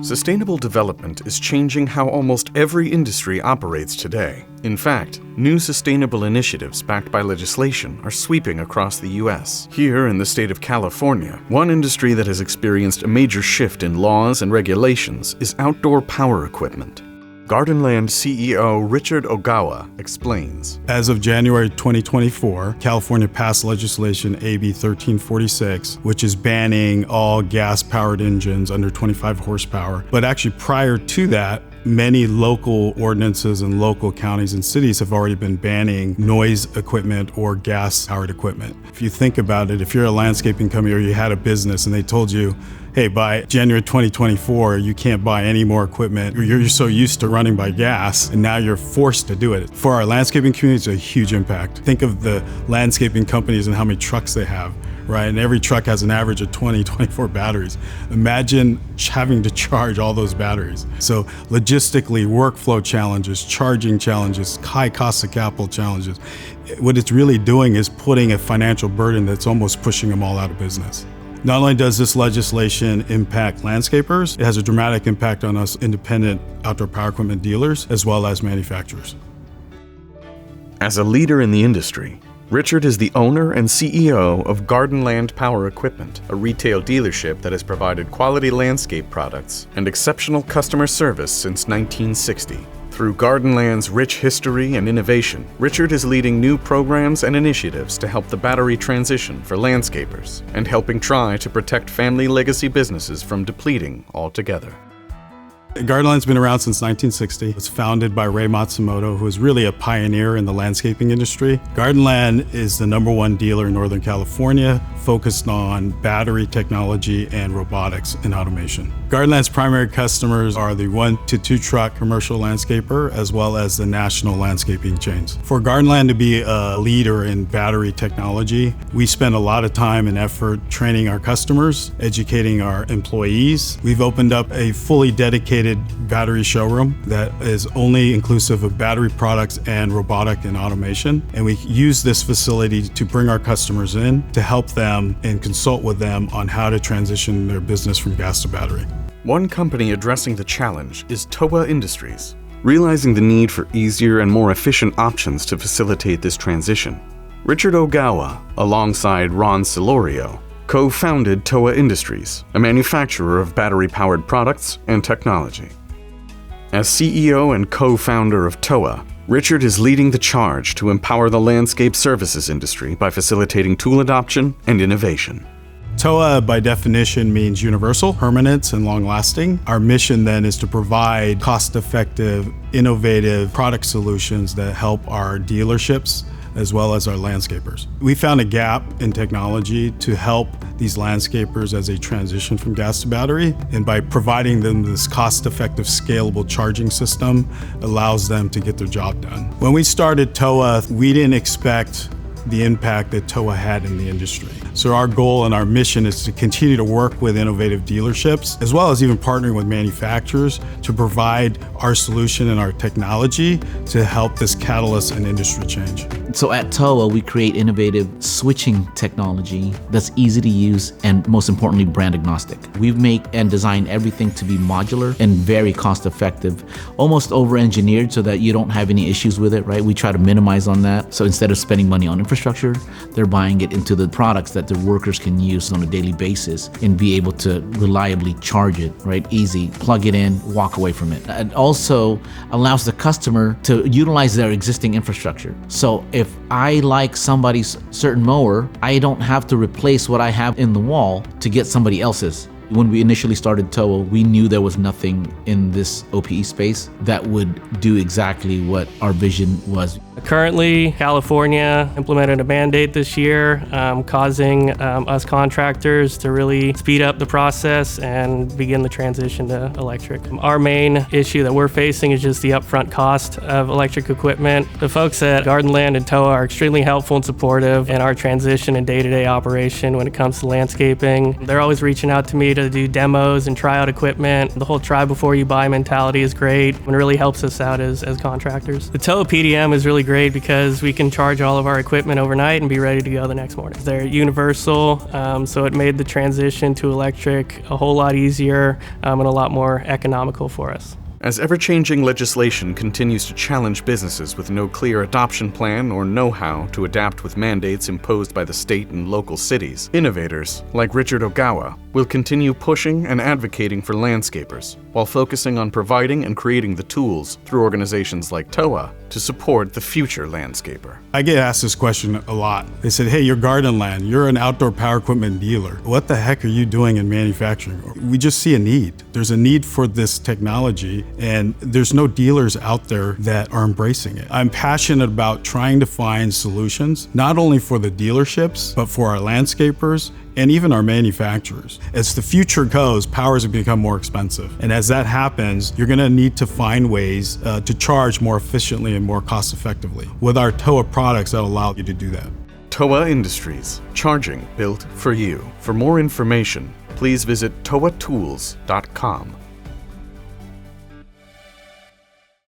Sustainable development is changing how almost every industry operates today. In fact, new sustainable initiatives backed by legislation are sweeping across the U.S. Here in the state of California, one industry that has experienced a major shift in laws and regulations is outdoor power equipment. Gardenland CEO Richard Ogawa explains. As of January 2024, California passed legislation AB 1346, which is banning all gas-powered engines under 25 horsepower. But actually prior to that, many local ordinances in local counties and cities have already been banning noise equipment or gas-powered equipment. If you think about it, if you're a landscaping company or you had a business and they told you, hey, by January 2024, you can't buy any more equipment. You're so used to running by gas, and now you're forced to do it. For our landscaping community, it's a huge impact. Think of the landscaping companies and how many trucks they have, right? And every truck has an average of 24 batteries. Imagine having to charge all those batteries. So logistically, workflow challenges, charging challenges, high cost of capital challenges. What it's really doing is putting a financial burden that's almost pushing them all out of business. Not only does this legislation impact landscapers, it has a dramatic impact on us independent outdoor power equipment dealers as well as manufacturers. As a leader in the industry, Richard is the owner and CEO of Gardenland Power Equipment, a retail dealership that has provided quality landscape products and exceptional customer service since 1960. Through Gardenland's rich history and innovation, Richard is leading new programs and initiatives to help the battery transition for landscapers and helping try to protect family legacy businesses from depleting altogether. Gardenland's been around since 1960. It was founded by Ray Matsumoto, who is really a pioneer in the landscaping industry. Gardenland is the #1 dealer in Northern California, focused on battery technology and robotics and automation. Gardenland's primary customers are the 1 to 2 truck commercial landscaper, as well as the national landscaping chains. For Gardenland to be a leader in battery technology, we spend a lot of time and effort training our customers, educating our employees. We've opened up a fully dedicated battery showroom that is only inclusive of battery products and robotic and automation. And we use this facility to bring our customers in to help them and consult with them on how to transition their business from gas to battery. One company addressing the challenge is TOWA Industries. Realizing the need for easier and more efficient options to facilitate this transition, Richard Ogawa, alongside Ron Silorio, co-founded TOWA Industries, a manufacturer of battery-powered products and technology. As CEO and co-founder of TOWA, Richard is leading the charge to empower the landscape services industry by facilitating tool adoption and innovation. TOWA, by definition, means universal, permanent, and long-lasting. Our mission then is to provide cost-effective, innovative product solutions that help our dealerships as well as our landscapers. We found a gap in technology to help these landscapers as they transition from gas to battery, and by providing them this cost-effective, scalable charging system allows them to get their job done. When we started TOWA, we didn't expect the impact that TOWA had in the industry. So our goal and our mission is to continue to work with innovative dealerships, as well as even partnering with manufacturers to provide our solution and our technology to help this catalyst in industry change. So at TOWA, we create innovative switching technology that's easy to use and, most importantly, brand agnostic. We make and design everything to be modular and very cost effective, almost over-engineered so that you don't have any issues with it, right? We try to minimize on that. So instead of spending money on infrastructure, they're buying it into the products that the workers can use on a daily basis and be able to reliably charge it, right? Easy, plug it in, walk away from it. It also allows the customer to utilize their existing infrastructure. So if I like somebody's certain mower, I don't have to replace what I have in the wall to get somebody else's. When we initially started TOWA, we knew there was nothing in this OPE space that would do exactly what our vision was. Currently, California implemented a mandate this year, causing us contractors to really speed up the process and begin the transition to electric. Our main issue that we're facing is just the upfront cost of electric equipment. The folks at Gardenland and TOWA are extremely helpful and supportive in our transition and day-to-day operation when it comes to landscaping. They're always reaching out to me to do demos and try out equipment. The whole try before you buy mentality is great and really helps us out as contractors. The TOWA PDM is really great because we can charge all of our equipment overnight and be ready to go the next morning. They're universal, so it made the transition to electric a whole lot easier and a lot more economical for us. As ever-changing legislation continues to challenge businesses with no clear adoption plan or know-how to adapt with mandates imposed by the state and local cities, innovators like Richard Ogawa will continue pushing and advocating for landscapers while focusing on providing and creating the tools through organizations like TOWA to support the future landscaper. I get asked this question a lot. They said, hey, you're Gardenland, you're an outdoor power equipment dealer. What the heck are you doing in manufacturing? We just see a need. There's a need for this technology, and there's no dealers out there that are embracing it. I'm passionate about trying to find solutions, not only for the dealerships, but for our landscapers and even our manufacturers. As the future goes, powers have become more expensive. And as that happens, you're gonna need to find ways to charge more efficiently and more cost effectively. With our TOWA products, that allow you to do that. TOWA Industries, charging built for you. For more information, please visit towatools.com.